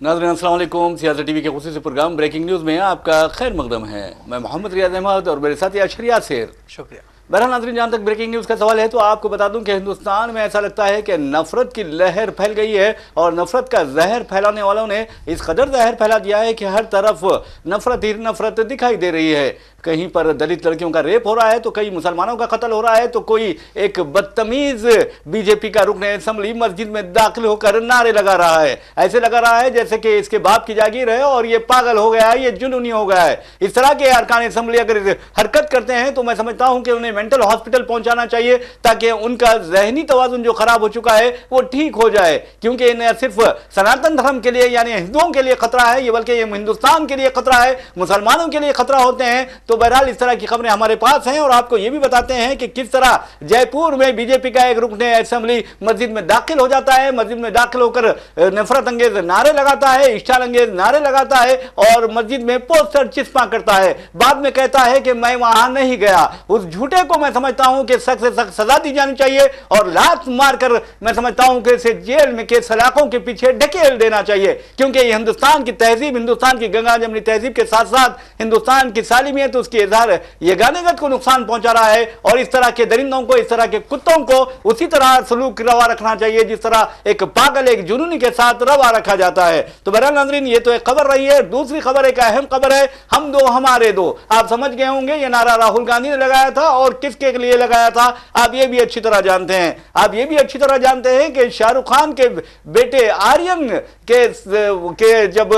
नाज़रीन अस्सलाम वालेकुम। सियासत टीवी के खुसूसी प्रोग्राम ब्रेकिंग न्यूज़ में आपका खैर मकदम है। मैं मोहम्मद रियाज अहमद और मेरे साथी अशर यासिर। शुक्रिया। बहरहाल नाज़रीन, जहाँ तक ब्रेकिंग न्यूज़ का सवाल है तो आपको बता दूं कि हिंदुस्तान में ऐसा लगता है कि नफरत की लहर फैल गई है और नफरत का जहर फैलाने वालों ने इस कदर जहर फैला दिया है कि हर तरफ नफरत ही नफरत दिखाई दे रही है। कहीं पर दलित लड़कियों का रेप हो रहा है तो कहीं मुसलमानों का कत्ल हो रहा है तो कोई एक बदतमीज बीजेपी का रुकन असेंबली मस्जिद में दाखिल होकर नारे लगा रहा है। ऐसे लगा रहा है जैसे कि इसके बाप की जागीर है और ये पागल हो गया है, ये जुनूनी हो गया है। इस तरह के अरकान असेंबली अगर हरकत करते हैं तो मैं समझता हूं कि उन्हें मेंटल हॉस्पिटल पहुंचाना चाहिए ताकि उनका जहनी तवाजुन जो खराब हो चुका है वो ठीक हो जाए, क्योंकि इन्हें सिर्फ सनातन धर्म के लिए यानी हिंदुओं के लिए खतरा है, ये बल्कि ये हिंदुस्तान के लिए खतरा है, मुसलमानों के लिए खतरा होते हैं। तो बहरहाल इस तरह की खबरें हमारे पास हैं और आपको यह भी बताते हैं कि किस तरह जयपुर में बीजेपी का एक रुकन असेंबली मस्जिद में दाखिल हो जाता है, मस्जिद में दाखिल होकर नफरत अंगेज नारे लगाता है, इश्ताल अंगेज नारे लगाता है और मस्जिद में पोस्टर चिस्पा करता है। बाद में कहता है कि मैं वहां नहीं गया। उस झूठे को मैं समझता हूं कि सख्त से सख्त सजा दी जानी चाहिए और लात मारकर मैं समझता हूं कि इसे जेल में के सलाखों के पीछे ढकेल देना चाहिए, क्योंकि ये हिंदुस्तान की तहजीब, हिंदुस्तान की गंगा जमनी तहजीब के साथ साथ हिंदुस्तान की सालिमियत, उसकी इजहार ये गानेगत को नुकसान पहुंचा रहा है। और इस तरह के दरिंदों को, इस तरह के कुत्तों को उसी तरह सलूक रवा रखना चाहिए जिस तरह एक पागल, एक जुनूनी के साथ रवा रखा जाता है। तो बहरहाल नाज़रीन, ये तो एक खबर रही है। दूसरी खबर, एक अहम खबर है, हम दो हमारे दो। आप समझ गए होंगे ये नारा राहुल गांधी ने लगाया था और किसके लिए लगाया था आप ये भी अच्छी तरह जानते हैं। आप ये भी अच्छी तरह जानते हैं कि शाहरुख खान के बेटे आर्यन के जब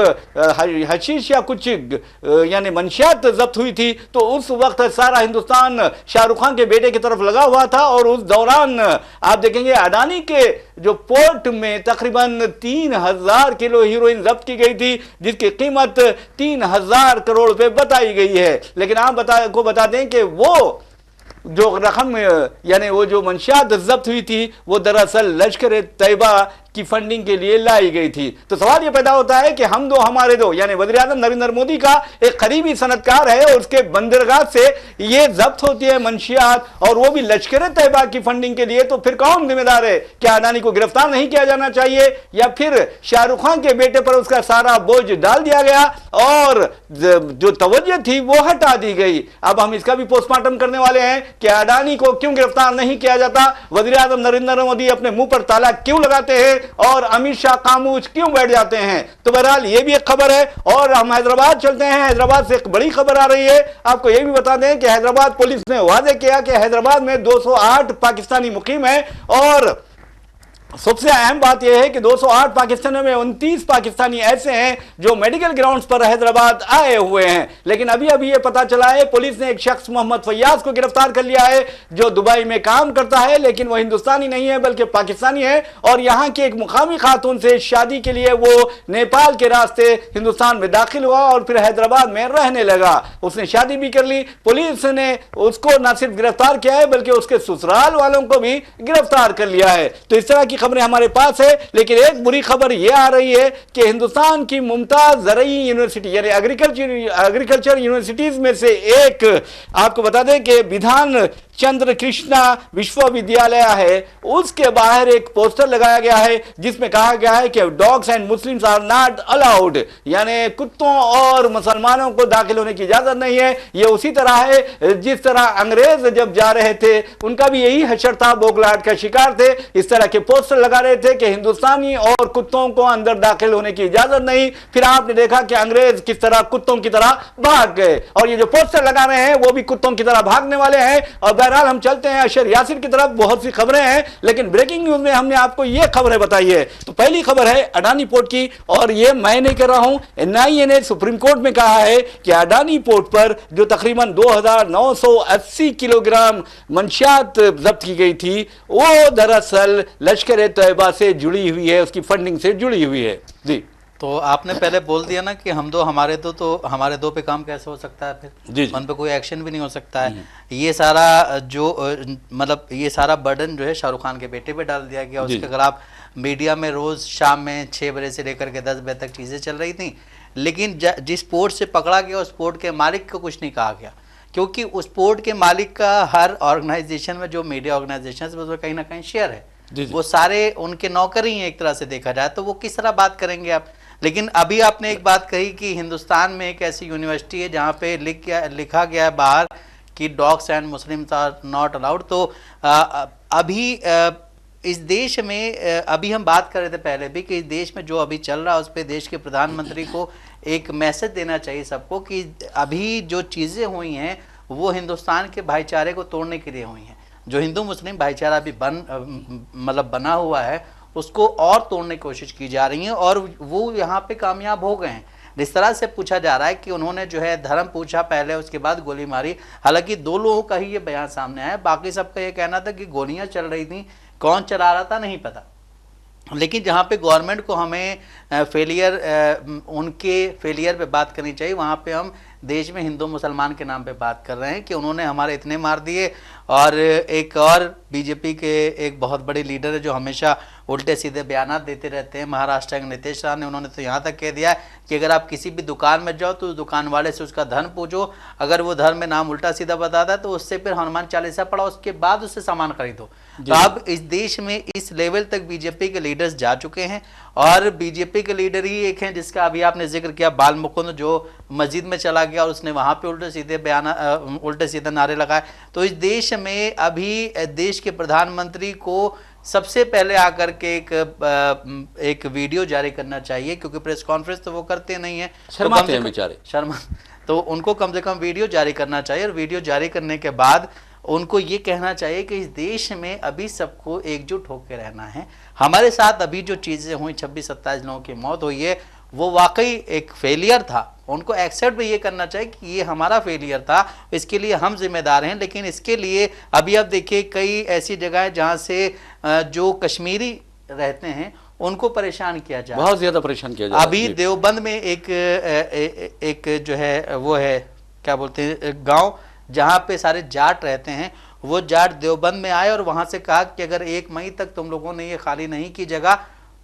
हशीश या कुछ यानी मंशियात जब्त हुई थी तो उस वक्त सारा हिंदुस्तान शाहरुख खान के बेटे की तरफ लगा हुआ था। और उस दौरान आप देखेंगे अडानी के जो पोर्ट में तकरीबन 3000 किलो हीरोइन जब्त की गई थी, जिसकी कीमत 3000 करोड़ रुपए बताई गई है। लेकिन आप बता दें कि वो जो रकम यानी वो जो मंशियात जब्त हुई थी वो दरअसल लश्कर तैयबा की फंडिंग के लिए लाई गई थी। तो सवाल यह पैदा होता है कि हम दो हमारे दो यानी वज़ीर आज़म नरेंद्र मोदी का एक करीबी सनदकार है और उसके बंदरगाह से ये जब्त होती है मंशियात और वो भी लश्कर तैयबा की फंडिंग के लिए। तो फिर कौन जिम्मेदार है? क्या अडानी को गिरफ्तार नहीं किया जाना चाहिए या फिर शाहरुख खान के बेटे पर उसका सारा बोझ डाल दिया गया और जो तवज्जो थी वो हटा दी गई? अब हम इसका भी पोस्टमार्टम करने वाले हैं कि अडानी को क्यों गिरफ्तार नहीं किया जाता, वज़ीर आज़म नरेंद्र मोदी अपने मुंह पर ताला क्यों लगाते हैं और अमित शाह खामोश क्यों बैठ जाते हैं। तो बहरहाल ये भी एक खबर है। और हम हैदराबाद चलते हैं। हैदराबाद से एक बड़ी खबर आ रही है। आपको यह भी बता दें कि हैदराबाद पुलिस ने वादे किया कि हैदराबाद में 208 पाकिस्तानी मुकीम है और सबसे अहम बात यह है कि 208 पाकिस्तानियों में 29 पाकिस्तानी ऐसे हैं जो मेडिकल ग्राउंड्स पर हैदराबाद आए हुए हैं। लेकिन अभी अभी यह पता चला है, पुलिस ने एक शख्स मोहम्मद फैयाज को गिरफ्तार कर लिया है जो दुबई में काम करता है, लेकिन वो हिंदुस्तानी नहीं है बल्कि पाकिस्तानी है और यहां की एक मुकामी खातून से शादी के लिए वो नेपाल के रास्ते हिंदुस्तान में दाखिल हुआ और फिर हैदराबाद में रहने लगा। उसने शादी भी कर ली। पुलिस ने उसको न सिर्फ गिरफ्तार किया है बल्कि उसके ससुराल वालों को भी गिरफ्तार कर लिया है। तो इस तरह की खबरें हमारे पास है। लेकिन एक बुरी खबर यह आ रही है कि हिंदुस्तान की मुमताज ज़रई यूनिवर्सिटी यानी एग्रीकल्चर यूनिवर्सिटीज में से एक आपको बता दें कि विधान चंद्र कृष्णा विश्वविद्यालय है, उसके बाहर एक पोस्टर लगाया गया है जिसमें कहा गया है कि dogs and Muslims are not allowed, यानी कुत्तों और मुसलमानों को दाखिल होने की इजाजत नहीं है। यह उसी तरह है जिस तरह अंग्रेज जब जा रहे थे उनका भी यही हशर था, बोखलाहट का शिकार थे। इस तरह के पोस्टर लगा रहे थे कि हिंदुस्तानी और कुत्तों को अंदर दाखिल होने की इजाजत नहीं। फिर आपने देखा कि अंग्रेज किस तरह कुत्तों की तरह भाग गए और ये जो पोस्टर लगा रहे हैं वो भी कुत्तों की तरह भागने वाले हैं। और बहरहाल हम चलते हैं अशर यासिर की तरफ। बहुत सी खबरें हैं लेकिन ब्रेकिंग न्यूज में हमने आपको यह खबरें बताई है। तो पहली खबर है अडानी पोर्ट की और यह मैं नहीं कर रहा हूं, एनआईए ने सुप्रीम कोर्ट में कहा है कि अडानी पोर्ट पर जो तकरीबन 2980 किलोग्राम मंशियात जब्त की गई थी वो दरअसल लश्कर तैयबा से जुड़ी हुई है, उसकी फंडिंग से जुड़ी हुई है। जी, तो आपने पहले बोल दिया ना कि हम दो हमारे दो, तो हमारे दो पे काम कैसे हो सकता है? फिर उन पे कोई एक्शन भी नहीं हो सकता है। ये सारा जो मतलब ये सारा बर्डन जो है शाहरुख खान के बेटे पे डाल दिया गया। उसके अगर आप मीडिया में रोज शाम में 6 बजे से लेकर के 10 बजे तक चीज़ें चल रही थी, लेकिन जिस पोर्ट से पकड़ा गया उस पोर्ट के मालिक को कुछ नहीं कहा गया, क्योंकि उस पोर्ट के मालिक का हर ऑर्गेनाइजेशन में जो मीडिया ऑर्गेनाइजेशन है उसमें कहीं ना कहीं शेयर है। वो सारे उनके नौकर ही हैं एक तरह से देखा जाए, तो वो किस तरह बात करेंगे आप? लेकिन अभी आपने एक बात कही कि हिंदुस्तान में एक ऐसी यूनिवर्सिटी है जहाँ पे लिखा गया है बाहर कि dogs and Muslims are not allowed. तो अभी इस देश में अभी हम बात कर रहे थे पहले भी कि इस देश में जो अभी चल रहा है उस पर देश के प्रधानमंत्री को एक मैसेज देना चाहिए सबको कि अभी जो चीज़ें हुई हैं वो हिंदुस्तान के भाईचारे को तोड़ने के लिए हुई हैं। जो हिंदू मुस्लिम भाईचारा अभी बना हुआ है उसको और तोड़ने की कोशिश की जा रही है और वो यहाँ पे कामयाब हो गए हैं। जिस तरह से पूछा जा रहा है कि उन्होंने जो है धर्म पूछा पहले, उसके बाद गोली मारी। हालांकि 2 लोगों का ही ये बयान सामने आया, बाकी सबका ये कहना था कि गोलियां चल रही थी, कौन चला रहा था नहीं पता। लेकिन जहाँ पे गवर्नमेंट को हमें उनके फेलियर पे बात करनी चाहिए, वहाँ पे हम देश में हिंदू मुसलमान के नाम पे बात कर रहे हैं कि उन्होंने हमारे इतने मार दिए। और एक और बीजेपी के एक बहुत बड़े लीडर है जो हमेशा उल्टे सीधे बयान देते रहते हैं, महाराष्ट्र के नीतीश राणा ने, उन्होंने तो यहाँ तक कह दिया है कि अगर आप किसी भी दुकान में जाओ तो दुकान वाले से उसका धर्म पूछो, अगर वो धर्म में नाम उल्टा सीधा बताता है तो उससे फिर हनुमान चालीसा पढ़ो, उसके बाद उससे सामान खरीदो। तो अब इस देश में इस लेवल तक बीजेपी के लीडर्स जा चुके हैं और बीजेपी के लीडर ही एक हैं जिसका अभी आपने जिक्र किया, बाल मुकुंद, जो मस्जिद में चला गया और उसने वहां पे उल्टे सीधे नारे लगाए। तो इस देश में अभी देश के प्रधानमंत्री को सबसे पहले आकर के एक वीडियो जारी करना चाहिए, क्योंकि प्रेस कॉन्फ्रेंस तो वो करते नहीं है, शर्माते हैं बेचारे, तो उनको कम से कम वीडियो जारी करना चाहिए। और वीडियो जारी करने के बाद उनको ये कहना चाहिए कि इस देश में अभी सबको एकजुट होकर रहना है। हमारे साथ अभी जो चीज़ें हुई, 26-27 लोगों की मौत हुई है, वो वाकई एक फेलियर था। उनको एक्सेप्ट भी ये करना चाहिए कि ये हमारा फेलियर था, इसके लिए हम जिम्मेदार हैं। लेकिन इसके लिए अभी आप देखिए कई ऐसी जगह है जहाँ से जो कश्मीरी रहते हैं उनको परेशान किया जाए, बहुत ज़्यादा परेशान किया जाए। अभी देवबंद में एक जो है वो है, क्या बोलते हैं, गाँव जहाँ पे सारे जाट रहते हैं, वो जाट देवबंद में आए और वहाँ से कहा कि अगर 1 मई तक तुम लोगों ने ये खाली नहीं की जगह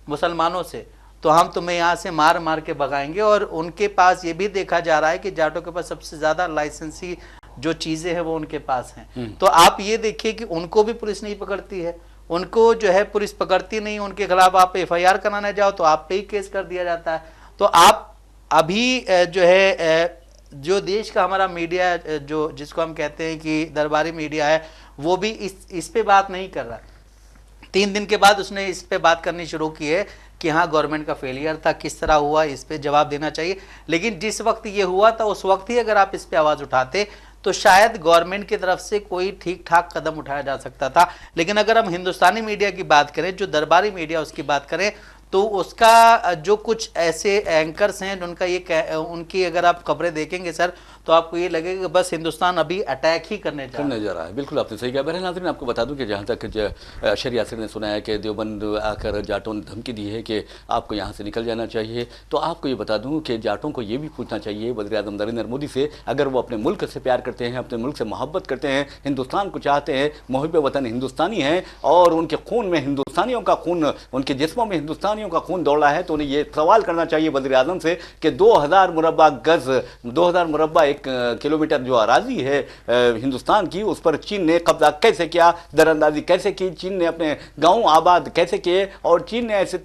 मुसलमानों से तो हम तुम्हें यहाँ से मार मार के भगाएंगे। और उनके पास ये भी देखा जा रहा है कि जाटों के पास सबसे ज़्यादा लाइसेंसी जो चीज़ें हैं वो उनके पास हैं। तो आप ये देखिए कि उनको भी पुलिस नहीं पकड़ती है, उनको जो है पुलिस पकड़ती नहीं, उनके खिलाफ आप FIR कराने जाओ तो आप पे ही केस कर दिया जाता है। तो आप अभी जो है जो देश का हमारा मीडिया जो जिसको हम कहते हैं कि दरबारी मीडिया है, वो भी इस पे बात नहीं कर रहा। 3 दिन के बाद उसने इस पे बात करनी शुरू की है कि हाँ गवर्नमेंट का फेलियर था, किस तरह हुआ, इस पे जवाब देना चाहिए। लेकिन जिस वक्त ये हुआ था उस वक्त ही अगर आप इस पे आवाज़ उठाते तो शायद गवर्नमेंट की तरफ से कोई ठीक ठाक कदम उठाया जा सकता था। लेकिन अगर हम हिंदुस्तानी मीडिया की बात करें, जो दरबारी मीडिया उसकी बात करें, तो उसका जो कुछ ऐसे एंकर्स हैं उनका उनकी अगर आप खबरें देखेंगे सर तो आपको ये लगेगा कि बस हिंदुस्तान अभी अटैक ही करने जा रहा है। बिल्कुल आपने सही कहा। बहरहाल नाज़रीन, आपको बता दूं कि जहाँ तक अशर यासिर ने सुना है कि देवबंद आकर जाटों ने धमकी दी है कि आपको यहाँ से निकल जाना चाहिए, तो आपको ये बता दूं कि जाटों को ये भी पूछना चाहिए वज़ीर-ए-आज़म नरेंद्र मोदी से, अगर वो अपने मुल्क से प्यार करते हैं, अपने मुल्क से मोहब्बत करते हैं, हिंदुस्तान को चाहते हैं, मुहिब वतन हिंदुस्तानी हैं और उनके खून में हिंदुस्तानियों का खून, उनके जिस्मों में हिंदुस्तानियों का खून दौड़ रहा है, तो उन्हें ये सवाल करना चाहिए वज़ीर-ए-आज़म से कि 2000 मुरब्बा गज, 2000 मुरब्बा 1 किलोमीटर जो अराजी है हिंदुस्तान की, उस पर चीन ने कब्जा कैसे किया, दरअंदाजी कैसे की, चीन ने अपने गांव आबाद कैसे किए और चीन ने ऐसे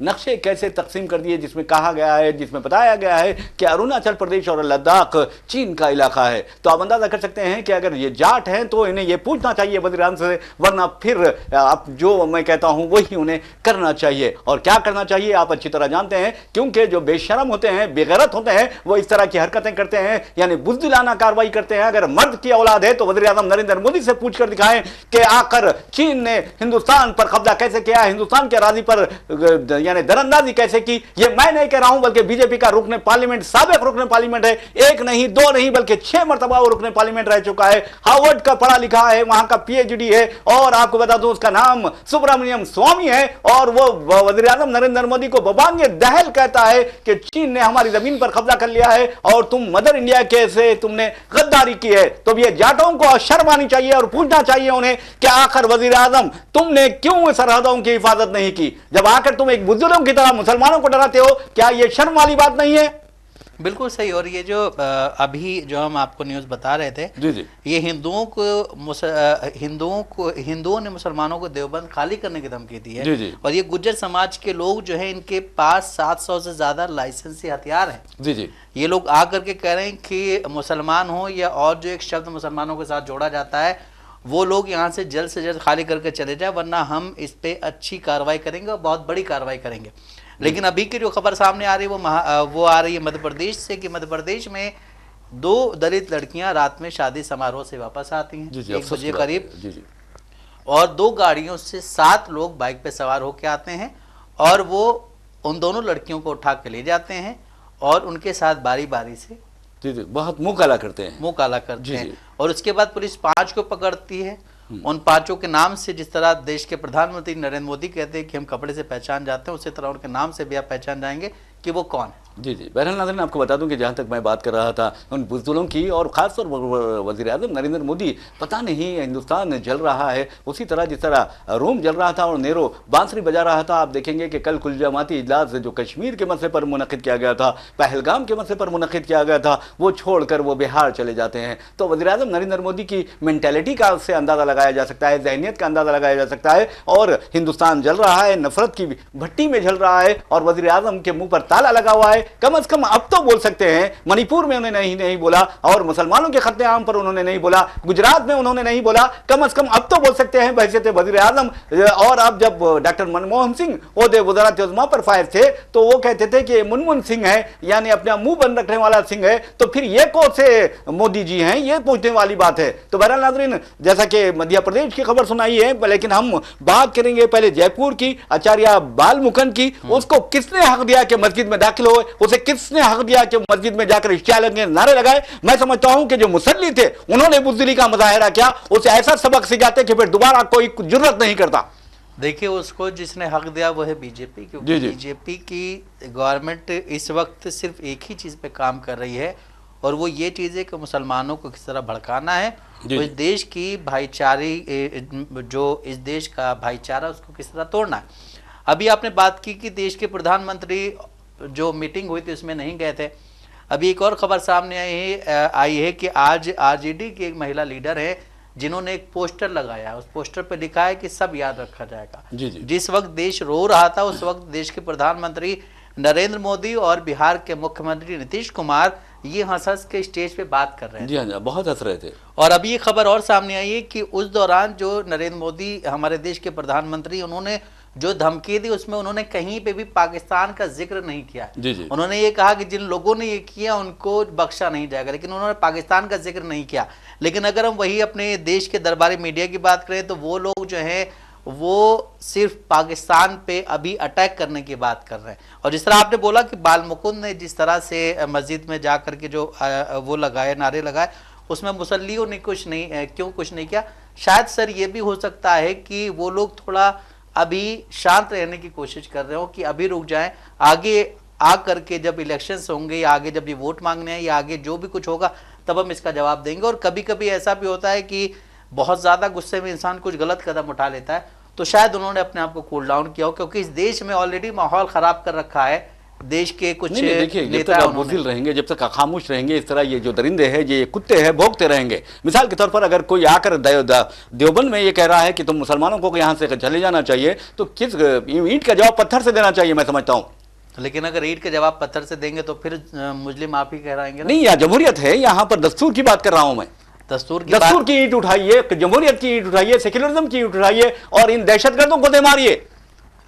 नक्शे कैसे तकसीम कर दिए जिसमें कहा गया है, जिसमें बताया गया है कि अरुणाचल प्रदेश और लद्दाख चीन का इलाका है। तो आप अंदाजा कर सकते हैं कि अगर ये जाट हैं तो इन्हें ये पूछना चाहिए वज़ीर-ए-आज़म से, वरना फिर आप जो मैं कहता हूं वही उन्हें करना चाहिए। और क्या करना चाहिए आप अच्छी तरह जानते हैं, क्योंकि जो बेशरम होते हैं, बेगैरत होते हैं, वो इस तरह की हरकतें करते हैं, यानी बुज़दिलाना कार्रवाई करते हैं। अगर मर्द की औलाद है तो वज़ीर-ए-आज़म नरेंद्र मोदी से पूछकर दिखाएं कि आकर चीन ने हिंदुस्तान पर कब्जा कैसे किया, हिंदुस्तान के अराज़ी पर यानी दरअंदाजी कैसे की। ये मैं नहीं कह रहा हूं, बल्कि बीजेपी का रुकने पार्लियामेंट, साबिक रुकने पार्लियामेंट है, 1 नहीं 2 नहीं बल्कि 6 मरतबा वो रुकने पार्लियामेंट रह चुका है, हार्वर्ड का पढ़ा लिखा है, वहां का PhD है और आपको बता दूं उसका नाम सुब्रमण्यम स्वामी है। और वो वज़ीर-ए-आज़म नरेंद्र मोदी को बबांगे दहल कहता है कि चीन ने हमारी जमीन पर कब्जा कर लिया है और तुम मदर इंडिया के से तुमने गद्दारी की है। तो ये जाटों को शर्म आनी चाहिए और पूछना चाहिए उन्हें कि आखिर वज़ीर-ए-आज़म तुमने क्यों सरहदों की हिफाजत नहीं की, जब आकर तुम एक बुजुर्गों की तरह मुसलमानों को डराते हो, क्या ये शर्म वाली बात नहीं है? बिल्कुल सही। और ये जो अभी जो हम आपको न्यूज़ बता रहे थे, जी जी, ये हिंदुओं ने मुसलमानों को देवबंद खाली करने की धमकी दी है। जी जी, और ये गुज्जर समाज के लोग जो है, इनके पास 700 से ज्यादा लाइसेंसी हथियार हैं। जी जी, ये लोग आ करके कह रहे हैं कि मुसलमान हो या और जो एक शब्द मुसलमानों के साथ जोड़ा जाता है, वो लोग यहाँ से जल्द खाली करके चले जाए, वरना हम इस पे अच्छी कार्रवाई करेंगे और बहुत बड़ी कार्रवाई करेंगे। लेकिन अभी की जो खबर सामने आ रही है वो आ रही है मध्य प्रदेश से, कि मध्य प्रदेश में 2 दलित लड़कियां रात में शादी समारोह से वापस आती हैं 1 बजे करीब, और 2 गाड़ियों से 7 लोग बाइक पे सवार होकर आते हैं और वो उन दोनों लड़कियों को उठा के ले जाते हैं और उनके साथ बारी बारी से बहुत मुंह काला करते हैं। और उसके बाद पुलिस 5 को पकड़ती है। उन 5 के नाम से, जिस तरह देश के प्रधानमंत्री नरेंद्र मोदी कहते हैं कि हम कपड़े से पहचान जाते हैं, उसी तरह उनके नाम से भी आप पहचान जाएंगे कि वो कौन है। जी जी, बहरहाल नाज़रीन, आपको बता दूं कि जहां तक मैं बात कर रहा था उन बुज़दिलों की, और खासतौर पर वज़ीर-ए-आज़म नरेंद्र मोदी, पता नहीं हिंदुस्तान जल रहा है उसी तरह जिस तरह रोम जल रहा था और नेहरू बांसुरी बजा रहा था। आप देखेंगे कि कल कुल जमाती इजलास जो कश्मीर के मसले पर मुनक़िद किया गया था, पहलगाम के मसले पर मुनक़िद किया गया था, वो छोड़कर वो बिहार चले जाते हैं। तो वज़ीर-ए-आज़म नरेंद्र मोदी की मेंटालिटी का उससे अंदाज़ा लगाया जा सकता है, जहनियत का अंदाज़ा लगाया जा सकता है। और हिंदुस्तान जल रहा है, नफरत की भट्टी में जल रहा है और वज़ीर-ए-आज़म के मुँह पर ताला लगा हुआ है। कम से कम अब तो बोल सकते हैं, मणिपुर में उन्होंने नहीं बोला और मुसलमानों के खत्म पर उन्होंने नहीं बोला, गुजरात में उन्होंने नहीं बोला, कम से कम अब तो बोल सकते हैं बहैसियत वज़ीर-ए-आज़म। और अब जब डॉक्टर मनमोहन सिंह ओहदे वज़ारत उज़्मा पर फायज थे तो वो कहते थे कि मुनमुन सिंह है, यानी अपना मुंह बंद रखने वाला सिंह है, तो फिर ये कौन से मोदी जी हैं, ये पूछने वाली बात है। तो बहरहाल नाज़रीन, जैसा कि मध्य प्रदेश की खबर सुनाई है, लेकिन हम बात करेंगे पहले जयपुर की, आचार्य बालमुकुंद की। उसको किसने हक दिया कि मस्जिद में दाखिल हो, उसे किसने हक दिया कि मस्जिद में जाकर इश्तिहार के नारे लगाए? मैं समझता हूं कि जो मुसल्ली थे उन्होंने बुज़दिली का मुजाहिरा किया, उसे ऐसा सबक सिखाते कि फिर दोबारा कोई जुर्रत नहीं करता। देखिए, उसको जिसने हक दिया वो है बीजेपी, क्योंकि बीजेपी की गवर्नमेंट इस वक्त सिर्फ एक ही चीज पे काम कर रही है, और वो ये चीज है कि मुसलमानों को किस तरह भड़काना है, तो इस देश की जो इस देश का भाईचारा उसको किस तरह तोड़ना है। अभी आपने बात की कि देश के प्रधानमंत्री जो मीटिंग हुई थी उसमें नहीं गए थे। अभी एक और खबर सामने आई है कि आज आरजेडी की एक महिला लीडर है जिन्होंने एक पोस्टर लगाया, उस पोस्टर पे लिखा है कि सब याद रखा जाएगा। जिस वक्त देश रो रहा था उस वक्त देश के प्रधानमंत्री नरेंद्र मोदी और बिहार के मुख्यमंत्री नीतीश कुमार ये हंस के स्टेज पे बात कर रहे थे। जी हाँ, बहुत हंस रहे थे। और अभी ये खबर और सामने आई है कि उस दौरान जो नरेंद्र मोदी हमारे देश के प्रधानमंत्री, उन्होंने जो धमकी दी उसमें उन्होंने कहीं पे भी पाकिस्तान का जिक्र नहीं किया। उन्होंने ये कहा कि जिन लोगों ने ये किया उनको बख्शा नहीं जाएगा, लेकिन उन्होंने पाकिस्तान का जिक्र नहीं किया। लेकिन अगर हम वही अपने देश के दरबारी मीडिया की बात करें तो वो लोग जो हैं वो सिर्फ पाकिस्तान पे अभी अटैक करने की बात कर रहे हैं। और जिस तरह आपने बोला कि बालमुकुंद ने जिस तरह से मस्जिद में जा करके जो वो लगाए, नारे लगाए, उसमें मुसल्लियों ने कुछ नहीं किया। शायद सर ये भी हो सकता है कि वो लोग थोड़ा अभी शांत रहने की कोशिश कर रहे हो कि अभी रुक जाएं, आगे आ करके जब इलेक्शंस होंगे या आगे जब ये वोट मांगने हैं या आगे जो भी कुछ होगा तब हम इसका जवाब देंगे। और कभी कभी ऐसा भी होता है कि बहुत ज़्यादा गुस्से में इंसान कुछ गलत कदम उठा लेता है, तो शायद उन्होंने अपने आप को कूल डाउन किया हो, क्योंकि इस देश में ऑलरेडी माहौल ख़राब कर रखा है देश के कुछ देखिए, जब तक आप बुज़दिल रहेंगे, जब तक खामोश रहेंगे, इस तरह ये जो दरिंदे हैं, ये कुत्ते हैं, भौंकते रहेंगे। मिसाल के तौर पर अगर कोई आकर देवबंद में ये कह रहा है कि तुम मुसलमानों को यहाँ से चले जाना चाहिए, तो किस ईंट का जवाब पत्थर से देना चाहिए, मैं समझता हूँ। लेकिन अगर ईंट के जवाब पत्थर से देंगे तो फिर मुस्लिम आप ही कहलाएंगे नहीं, यहाँ जमहूरियत है, यहाँ पर दस्तूर की बात कर रहा हूँ मैं। दस्तूर की ईंट उठाइए, जमहूरियत की ईंट उठाइए, सेक्युलरिज्म की ईंट उठाइए और इन दहशतगर्दों को दे मारिए।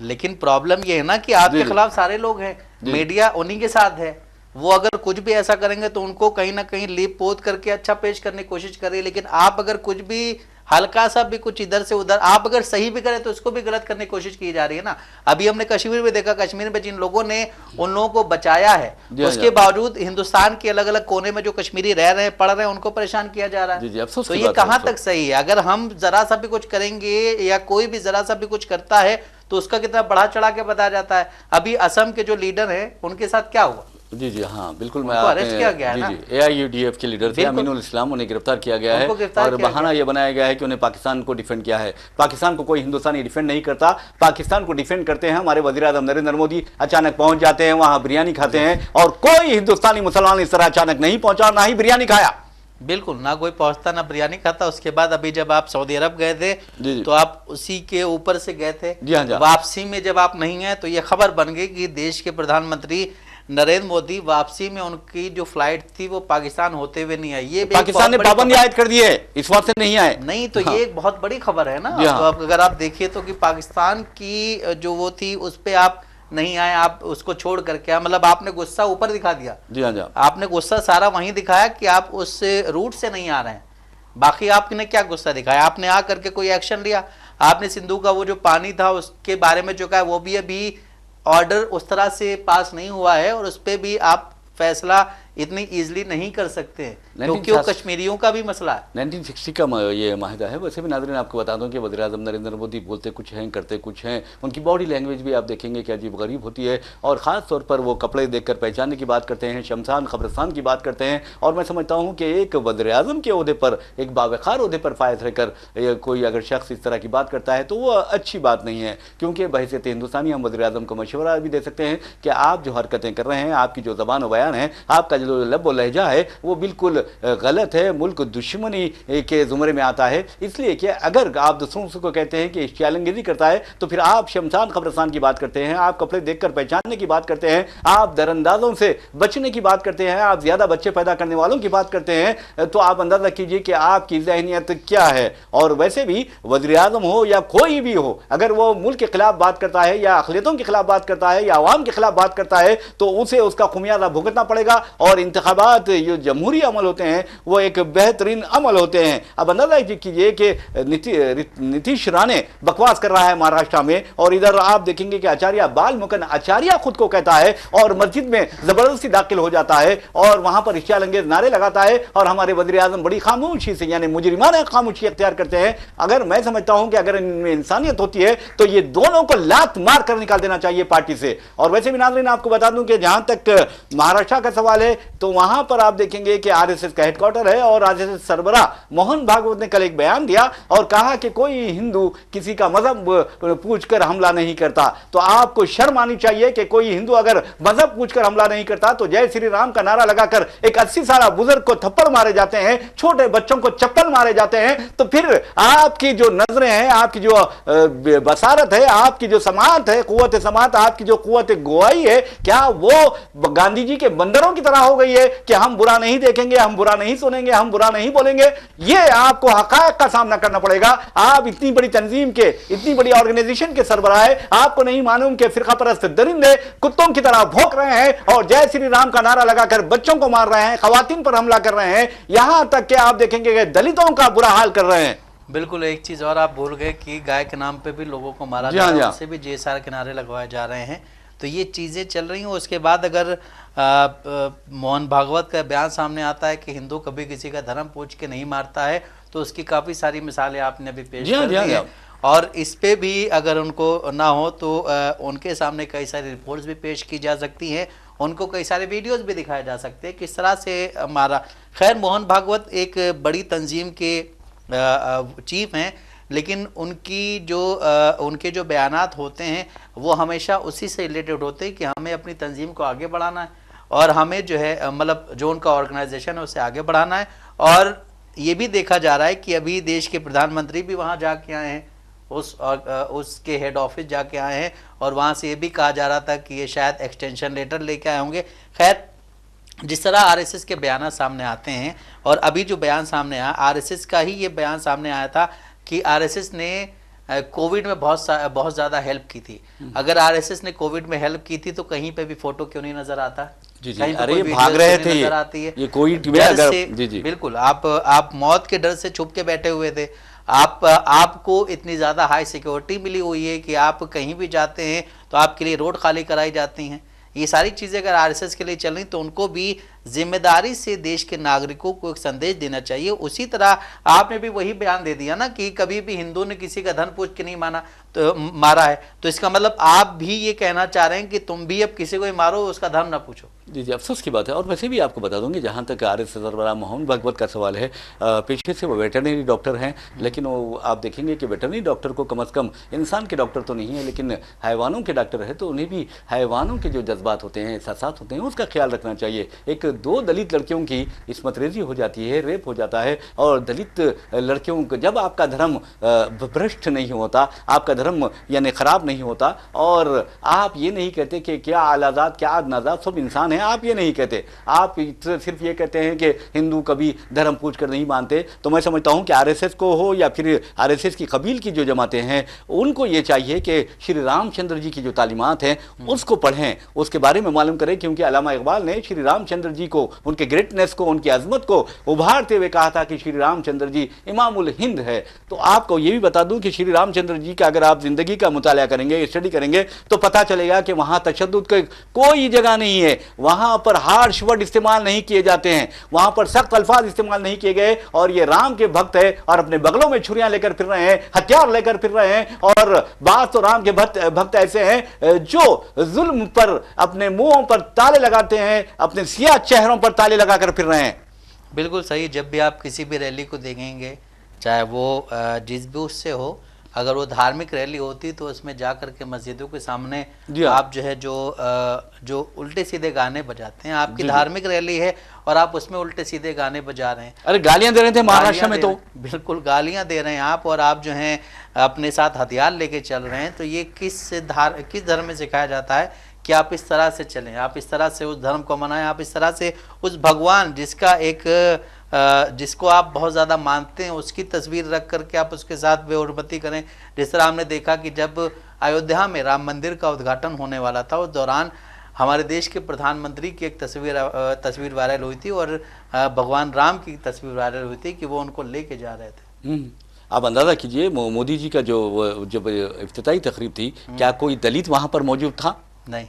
लेकिन प्रॉब्लम ये है ना कि आपके खिलाफ सारे लोग हैं, मीडिया उन्हीं के साथ है, वो अगर कुछ भी ऐसा करेंगे तो उनको कहीं ना कहीं लीप पोत करके अच्छा पेश करने की कोशिश करिए। लेकिन आप अगर कुछ भी हल्का सा भी कुछ इधर से उधर आप अगर सही भी करें तो उसको भी गलत करने की कोशिश की जा रही है ना। अभी हमने कश्मीर में देखा, कश्मीर में जिन लोगों ने उन लोगों को बचाया है उसके बावजूद हिंदुस्तान के अलग अलग कोने में जो कश्मीरी रह रहे हैं, पढ़ रहे हैं, उनको परेशान किया जा रहा है। तो ये कहां तक सही है? अगर हम जरा सा भी कुछ करेंगे या कोई भी जरा सा भी कुछ करता है तो उसका कितना बढ़ा चढ़ा के बताया जाता है। अभी असम के जो लीडर हैं उनके साथ क्या हुआ? जी जी हाँ बिल्कुल। मैं अरेस्ट किया गया है ना। जी AIUDF के लीडर थे अमीनुल इस्लाम, उन्हें गिरफ्तार किया गया है और बहाना ये बनाया गया है कि उन्हें पाकिस्तान को डिफेंड किया है। पाकिस्तान को कोई हिंदुस्तानी डिफेंड नहीं करता, पाकिस्तान को डिफेंड करते हैं हमारे वज़ीर आज़म नरेंद्र मोदी। अचानक पहुंच जाते हैं वहां, बिरयानी खाते हैं, और कोई हिंदुस्तानी मुसलमान इस तरह अचानक नहीं पहुंचा, ना ही बिरयानी खाया। बिल्कुल, ना कोई पहुंचता ना बिरयानी खाता। उसके बाद अभी जब आप सऊदी अरब गए थे तो आप उसी के ऊपर से गए थे। जी हाँ। वापसी में जब आप नहीं गए तो ये खबर बन गई कि देश के प्रधानमंत्री नरेंद्र मोदी वापसी में उनकी जो फ्लाइट थी वो पाकिस्तान होते हुए नहीं आई। ये पाकिस्तान ने पाबंदी आयद कर दी है, इस बात से नहीं आए। नहीं तो ये एक बहुत बड़ी खबर है ना। तो अगर आप देखिए तो कि पाकिस्तान की जो वो थी उस पे आप नहीं आए, आप उसको छोड़ करके, मतलब आपने गुस्सा ऊपर दिखा दिया। जी हाँ। आपने गुस्सा सारा वहीं दिखाया कि आप उस रूट से नहीं आ रहे हैं। बाकी आपने क्या गुस्सा दिखाया? आपने आ करके कोई एक्शन लिया? आपने सिंधु का वो जो पानी था उसके बारे में जो कहा वो भी अभी ऑर्डर उस तरह से पास नहीं हुआ है और उस पर भी आप फैसला इतनी इजीली नहीं कर सकते क्योंकि वो कश्मीरियों का भी मसला है। 1960 का ये माहिदा है। वैसे भी नाज़रीन आपको बता दूं कि वज़ीर आज़म नरेंद्र मोदी बोलते कुछ हैं, करते कुछ हैं। उनकी बॉडी लैंग्वेज भी आप देखेंगे कि अजीब गरीब होती है, और ख़ास तौर पर वो कपड़े देखकर पहचानने की बात करते हैं, शमशान कब्रिस्तान की बात करते हैं। और मैं समझता हूँ कि एक वज़ीर आज़म के ओहदे पर, एक बावक़ार ओहदे पर फायद रहकर कोई अगर शख्स इस तरह की बात करता है तो वो अच्छी बात नहीं है, क्योंकि बहैसियत हिंदुस्तानी हम वज़ीर आज़म को मशवरा भी दे सकते हैं कि आप जो हरकतें कर रहे हैं, आपकी जो ज़बान व बयान है, आपका जो लब व लहजा है वो बिल्कुल गलत है, मुल्क दुश्मनी के ज़ुमरे में आता है। इसलिए कि अगर आप दूसरों को कहते हैं कि चैलेंजिंग करता है तो फिर आप शमशान कब्रिस्तान की बात करते हैं, आप कपड़े देखकर पहचानने की बात करते हैं, आप दरअंदाजों से बचने की बात करते हैं, आप ज़्यादा बच्चे पैदा करने वालों की बात करते हैं, तो आप अंदाज़ा कीजिए कि आपकी ज़हनियत क्या है। और वैसे भी वज़ीर आज़म हो या कोई भी हो, अगर वो मुल्क के खिलाफ बात करता है या अक़लियतों के खिलाफ बात करता है या अवाम के खिलाफ बात करता है तो उसे उसका खुमियाजा भुगतना पड़ेगा। और इंतखाबात जो जमहूरी अमल होते हैं वो एक बेहतरीन अमल होते हैं। अब अंदाजा कीजिए कि नीतीश राणे बकवास कर रहा है महाराष्ट्र में, और इधर आप देखेंगे कि आचार्य बालमुकुंद आचार्य खुद को कहता है और मस्जिद में जबरदस्ती दाखिल हो जाता है और वहां पर इश्तियालंगेज नारे लगाता है, और हमारे वज़ीर आज़म बड़ी खामोशी से, यानी मुजरिमाना खामोशी इख्तियार करते हैं। अगर मैं समझता हूं कि अगर इनमें इंसानियत होती है तो ये दोनों को लात मार कर निकाल देना चाहिए पार्टी से। और वैसे भी नाज़रीन आपको बता दूं कि जहां तक महाराष्ट्र का सवाल है तो वहां पर आप देखेंगे कि आरएसएस का हेडक्वार्टर है और आरएसएस सरबराह मोहन भागवत ने कल एक बयान दिया और कहा कि कोई हिंदू किसी का मजहब पूछकर हमला नहीं करता। तो आपको शर्म आनी चाहिए कि कोई हिंदू अगर मजहब पूछकर हमला नहीं करता तो जय श्री राम का नारा लगाकर एक 80 साल बुजुर्ग को थप्पड़ मारे जाते हैं, छोटे बच्चों को चप्पल मारे जाते हैं, तो फिर आपकी जो नजरें हैं, आपकी जो बसारत है, आपकी जो समात है, कुव्वत समात, आपकी जो कुव्वत गोवाई है, क्या वो गांधी जी के बंदरों की तरह हो गई है कि हम बुरा नहीं देखेंगे, हम बुरा नहीं सुनेंगे, हम बुरा नहीं बोलेंगे? ये आपको हकायक का सामना करना पड़ेगा। आप इतनी बड़ी तंजीम के, इतनी बड़ी ऑर्गेनाइजेशन के सरबराह है, आपको नहीं मालूम कि फिरका परस्त दरिंदे कुत्तों की तरह भौंक रहे हैं और जय श्री राम का नारा लगाकर बच्चों को मार रहे हैं, खवातीन पर हमला कर रहे हैं, यहां तक कि आप देखेंगे कि दलितों का बुरा हाल कर रहे हैं। बिल्कुल, एक चीज और आप भूल गए कि गाय के नाम पे भी लोगों को मारा जा रहा है, उससे भी जेएसआर किनारे लगवाए जा रहे हैं। तो ये चीज़ें चल रही हैं। उसके बाद अगर मोहन भागवत का बयान सामने आता है कि हिंदू कभी किसी का धर्म पूछ के नहीं मारता है, तो उसकी काफ़ी सारी मिसालें आपने अभी पेश कर दी हैं। और इस पे भी अगर उनको ना हो तो उनके सामने कई सारी रिपोर्ट्स भी पेश की जा सकती हैं, उनको कई सारे वीडियोस भी दिखाए जा सकते हैं किस तरह से मारा। खैर, मोहन भागवत एक बड़ी तंजीम के चीफ हैं, लेकिन उनके जो बयानात होते हैं वो हमेशा उसी से रिलेटेड होते हैं कि हमें अपनी तंजीम को आगे बढ़ाना है और हमें जो है मतलब जो उनका ऑर्गेनाइजेशन है उसे आगे बढ़ाना है। और ये भी देखा जा रहा है कि अभी देश के प्रधानमंत्री भी वहाँ जाके आए हैं, उसके हेड ऑफिस जाके आए हैं, और वहाँ से ये भी कहा जा रहा था कि ये शायद एक्सटेंशन लेटर लेके आए होंगे। खैर, जिस तरह आरएसएस के बयान सामने आते हैं, और अभी जो बयान सामने आया आरएसएस का ही ये बयान सामने आया था कि आरएसएस ने कोविड में बहुत ज़्यादा हेल्प की थी। अगर आरएसएस ने कोविड में हेल्प की थी तो कहीं पे भी फोटो क्यों नहीं नजर आता? जी जी, अरे ये भाग रहे थे, नजर आती है ये कोविड में अगर जी जी बिल्कुल आप मौत के डर से छुप के बैठे हुए थे। आपको इतनी ज़्यादा हाई सिक्योरिटी मिली हुई है कि आप कहीं भी जाते हैं तो आपके लिए रोड खाली कराई जाती हैं। ये सारी चीज़ें अगर आरएसएस के लिए चल रही तो उनको भी जिम्मेदारी से देश के नागरिकों को एक संदेश देना चाहिए। उसी तरह आपने भी वही बयान दे दिया ना कि कभी भी हिंदू ने किसी का धन पूछ के नहीं मारा है, तो इसका मतलब आप भी ये कहना चाह रहे हैं कि तुम भी अब किसी को ही मारो, उसका धर्म ना पूछो। जी जी, अफसोस की बात है। और वैसे भी आपको बता दूंगी, जहाँ तक आरएसएस सरबराह मोहन भागवत का सवाल है, पेशे से वो वेटरनरी डॉक्टर हैं, लेकिन वो आप देखेंगे कि वेटरनरी डॉक्टर को कम से कम इंसान के डॉक्टर तो नहीं है, लेकिन हैवानों के डॉक्टर है, तो उन्हें भी हैवानों के जो जज्बात होते हैं, एहसास होते हैं, उसका ख्याल रखना चाहिए। एक 2 दलित लड़कियों की इस्मत रेजी हो जाती है, रेप हो जाता है, और दलित लड़कियों को जब आपका धर्म भ्रष्ट नहीं होता, आपका धर्म यानी खराब नहीं होता, और आप ये नहीं कहते कि क्या आलाजात क्या आदनाजात सब इंसान है, आप ये नहीं कहते, आप सिर्फ ये कहते हैं कि हिंदू कभी धर्म पूछ कर नहीं मानते, तो मैं समझता हूं कि आरएसएस को हो या फिर आरएसएस की कबील की जो जमातें हैं, उनको ये चाहिए कि श्री रामचंद्र जी की जो तालीमात हैं उसको पढ़ें, उसके बारे में मालूम करें, क्योंकि अल्लामा इकबाल ने श्री रामचंद्र जी को, उनके ग्रेटनेस को, उनकी अजमत को उभारते हुए कहा था कि श्री रामचंद्र जी इमामुल हिंद है। तो आपको ये भी बता दूं कि श्री रामचंद्र जी का अगर आप जिंदगी का मुताला करेंगे, स्टडी करेंगे, तो पता चलेगा कि वहां तशद्दुद की कोई जगह नहीं है, वहां पर हार्श वर्ड इस्तेमाल नहीं किए जाते हैं, वहां पर सख्त अल्फाज इस्तेमाल नहीं किए गए, और ये राम के भक्त है और अपने बगलों में छुरियां लेकर फिर रहे हैं, हथियार लेकर फिर रहे हैं, और बात तो राम के भक्त ऐसे हैं जो जुल्म पर अपने मुंहों पर ताले लगाते हैं, अपने सियाह चेहरों पर ताले लगाकर फिर रहे हैं। बिल्कुल सही। जब भी आप किसी भी रैली को देखेंगे, चाहे वो जिस भी उससे हो, अगर वो धार्मिक रैली होती तो उसमें जा करके मस्जिदों के सामने आप जो है जो उल्टे सीधे गाने बजाते हैं, आपकी धार्मिक रैली है और आप उसमें उल्टे सीधे गाने बजा रहे हैं। अरे गालियां दे रहे थे महाराष्ट्र में, तो बिल्कुल गालियां दे रहे हैं आप, और आप जो हैं अपने साथ हथियार लेके चल रहे हैं। तो ये किस धर्म में सिखाया जाता है कि आप इस तरह से चलें, आप इस तरह से उस धर्म को मनाएं, आप इस तरह से उस भगवान जिसको आप बहुत ज़्यादा मानते हैं उसकी तस्वीर रख करके आप उसके साथ बेहुरमती करें। जिस तरह हमने देखा कि जब अयोध्या में राम मंदिर का उद्घाटन होने वाला था, उस दौरान हमारे देश के प्रधानमंत्री की एक तस्वीर वायरल हुई थी, और भगवान राम की तस्वीर वायरल हुई थी कि वो उनको लेके जा रहे थे। आप अंदाजा कीजिए, मोदी जी का जब इफ्तिताई तकरीब थी, क्या कोई दलित वहां पर मौजूद था? नहीं।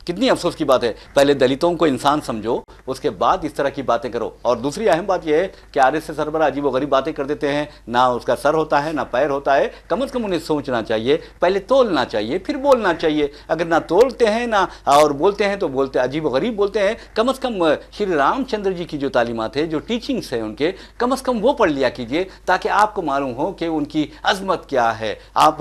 कितनी अफसोस की बात है। पहले दलितों को इंसान समझो, उसके बाद इस तरह की बातें करो। और दूसरी अहम बात यह है कि आरएसएस सरबराह अजीब व गरीब बातें कर देते हैं, ना उसका सर होता है ना पैर होता है। कम से कम उन्हें सोचना चाहिए, पहले तोलना चाहिए, फिर बोलना चाहिए। अगर ना तोलते हैं ना और बोलते हैं तो बोलते अजीब व गरीब बोलते हैं। कम से कम श्री रामचंद्र जी की जो तालीमात है, जो टीचिंग्स है उनके, कम से कम वो पढ़ लिया कीजिए, ताकि आपको मालूम हो कि उनकी अजमत क्या है। आप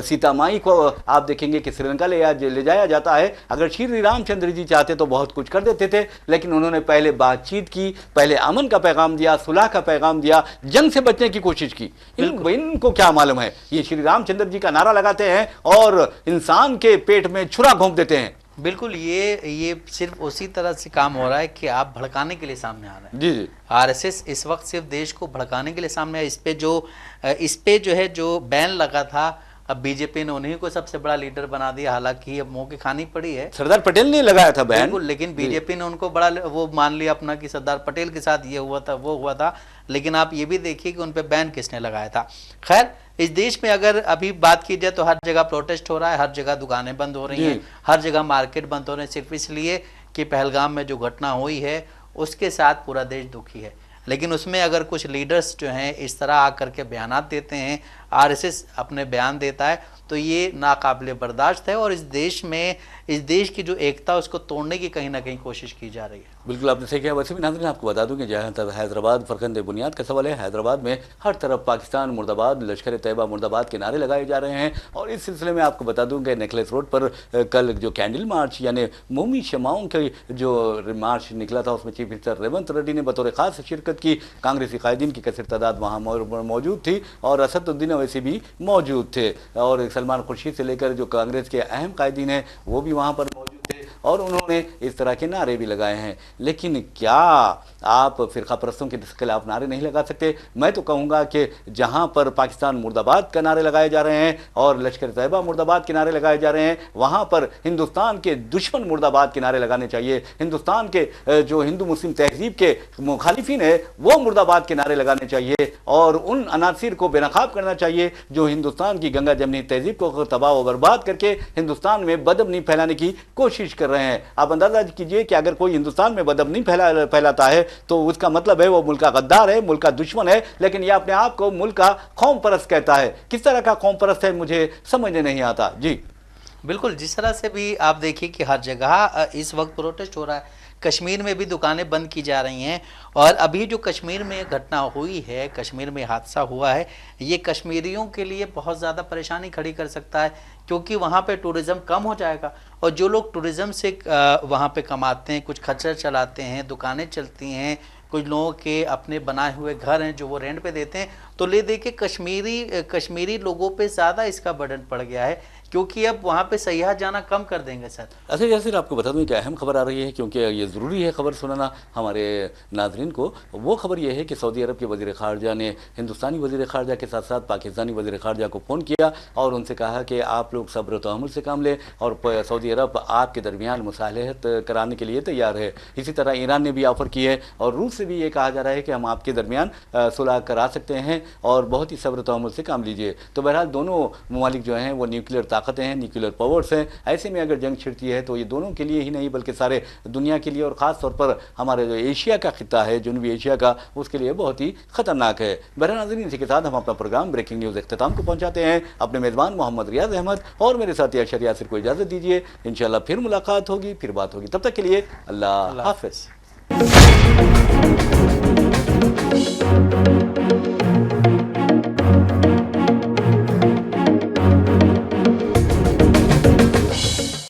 सीता माई को आप देखेंगे कि श्रीलंका ले जाया जाता है। अगर श्री रामचंद्र जी चाहते तो बहुत कुछ कर देते थे, लेकिन उन्होंने पहले बातचीत की, पहले अमन का पैगाम दिया, सुलह का पैगाम दिया, जंग से बचने की कोशिश की। इनको क्या मालूम है, ये श्री रामचंद्र जी का नारा लगाते हैं और इंसान के पेट में छुरा घोंप देते हैं। बिल्कुल, ये सिर्फ उसी तरह से काम हो रहा है कि आप भड़काने के लिए सामने आ रहे हैं। जी जी, आरएसएस इस वक्त सिर्फ देश को भड़काने के लिए सामने है। इस पे जो बैन लगा था, अब बीजेपी ने उन्हीं को सबसे बड़ा लीडर बना दिया। हालांकि अब मुंह की खानी पड़ी है, सरदार पटेल ने लगाया था बैन, लेकिन बीजेपी ने उनको बड़ा वो मान लिया अपना कि सरदार पटेल के साथ ये हुआ था वो हुआ था। लेकिन आप ये भी देखिए कि उन पे बैन किसने लगाया था। खैर, इस देश में अगर अभी बात की जाए तो हर जगह प्रोटेस्ट हो रहा है, हर जगह दुकानें बंद हो रही हैं, हर जगह मार्केट बंद हो रहे हैं, सिर्फ इसलिए कि पहलगाम में जो घटना हुई है उसके साथ पूरा देश दुखी है। लेकिन उसमें अगर कुछ लीडर्स जो हैं इस तरह आकर के बयानात देते हैं, आरएसएस अपने बयान देता है, तो ये नाकाबिले बर्दाश्त है। और इस देश की जो एकता उसको तोड़ने की कहीं ना कहीं कोशिश की जा रही है। बिल्कुल आपने सही कहा। वैसे भी नाज़रीन आपको बता दूं कि जहाँ तक हैदराबाद फरकंद बुनियाद का सवाल है, हैदराबाद में हर तरफ पाकिस्तान मुर्दाबाद, लश्कर तैयबा मुर्दाबाद के नारे लगाए जा रहे हैं। और इस सिलसिले में आपको बता दूं कि नेकलेस रोड पर कल जो कैंडल मार्च यानी मोमी शमाओं के जो मार्च निकला था, उसमें चीफ मिनिस्टर रेवंत रेड्डी ने बतौर खास शिरकत की। कांग्रेसी कायदीन की कसर तादाद वहाँ मौजूद थी और असदुद्दीन अवैसी भी मौजूद थे, और सलमान खुर्शीद से लेकर जो कांग्रेस के अहम कायदीन हैं वो भी वहाँ पर मौजूद थे, और उन्होंने इस तरह के नारे भी लगाए हैं। लेकिन क्या आप फिरका परस्तों के खिलाफ नारे नहीं लगा सकते। मैं तो कहूँगा कि जहाँ पर पाकिस्तान मुर्दाबाद का नारे लगाए जा रहे हैं और लश्कर तैयबा मुर्दाबाद के नारे लगाए जा रहे हैं, वहाँ पर हिंदुस्तान के दुश्मन मुर्दाबाद के नारे लगाने चाहिए। हिंदुस्तान के जो हिंदू मुस्लिम तहजीब के मुखालिफिन है वो मुर्दाबाद के नारे लगाने चाहिए और उन अनासिर को बेनकाब करना चाहिए जो हिंदुस्तान की गंगा जमनी तहजीब को तबाह और बर्बाद करके हिंदुस्तान में बदअमनी फैलाने की कोशिश कर रहे हैं। आप अंदाजा कीजिए कि अगर कोई हिंदुस्तान में बदअमनी फैलाता है तो उसका मतलब है वो मुल्क का गद्दार है, मुल्क का दुश्मन है, लेकिन ये अपने आप को मुल्क का कौम परस्त कहता है। किस तरह का कौम परस्त है मुझे समझने नहीं आता। जी बिल्कुल, जिस तरह से भी आप देखिए कि हर जगह इस वक्त प्रोटेस्ट हो रहा है, कश्मीर में भी दुकानें बंद की जा रही हैं और अभी जो कश्मीर में घटना हुई है, कश्मीर में हादसा हुआ है, ये कश्मीरियों के लिए बहुत ज़्यादा परेशानी खड़ी कर सकता है क्योंकि वहाँ पे टूरिज़्म कम हो जाएगा और जो लोग टूरिज़्म से वहाँ पे कमाते हैं, कुछ खच्चर चलाते हैं, दुकानें चलती हैं, कुछ लोगों के अपने बनाए हुए घर हैं जो वो रेंट पे देते हैं, तो ले दे के कश्मीरी लोगों पे ज़्यादा इसका बर्डन पड़ गया है क्योंकि अब वहाँ पे सयाह जाना कम कर देंगे सर। अच्छा यासिर, आपको बता दूं एक अहम खबर आ रही है क्योंकि ये ज़रूरी है खबर सुनाना हमारे नाजरीन को। वो खबर ये है कि सऊदी अरब के वज़ीर ख़ारजा ने हिंदुस्तानी वज़ीर ख़ारजा के साथ साथ पाकिस्तानी वज़ीर ख़ारजा को फ़ोन किया और उनसे कहा कि आप लोग सब्र तहम्मुल से काम लें और सऊदी अरब आपके दरमियान मुसालहत कराने के लिए तैयार है। इसी तरह ईरान ने भी ऑफ़र की है और रूस से भी ये कहा जा रहा है कि हम आपके दरमियान सुलह करा सकते हैं और बहुत ही सब्र तहम्मुल से काम लीजिए। तो बहरहाल दोनों ममालिक जो हैं वो न्यूक्लियर ताकतें हैं, न्यूक्लियर पावर्स हैं। ऐसे में अगर जंग छिड़ती है तो ये दोनों के लिए ही नहीं बल्कि सारे दुनिया के लिए और ख़ास तौर पर हमारे जो एशिया का खिता है, जनूबी एशिया का, उसके लिए बहुत ही ख़तरनाक है। बहरहाल नाज़रीन, इसी के साथ हम अपना प्रोग्राम ब्रेकिंग न्यूज़ इख्तिताम को पहुँचाते हैं। अपने मेज़बान मोहम्मद रियाज अहमद और मेरे साथी अशर यासिर को इजाज़त दीजिए। इंशाअल्लाह फिर मुलाकात होगी, फिर बात होगी। तब तक के लिए अल्लाह हाफ़िज़।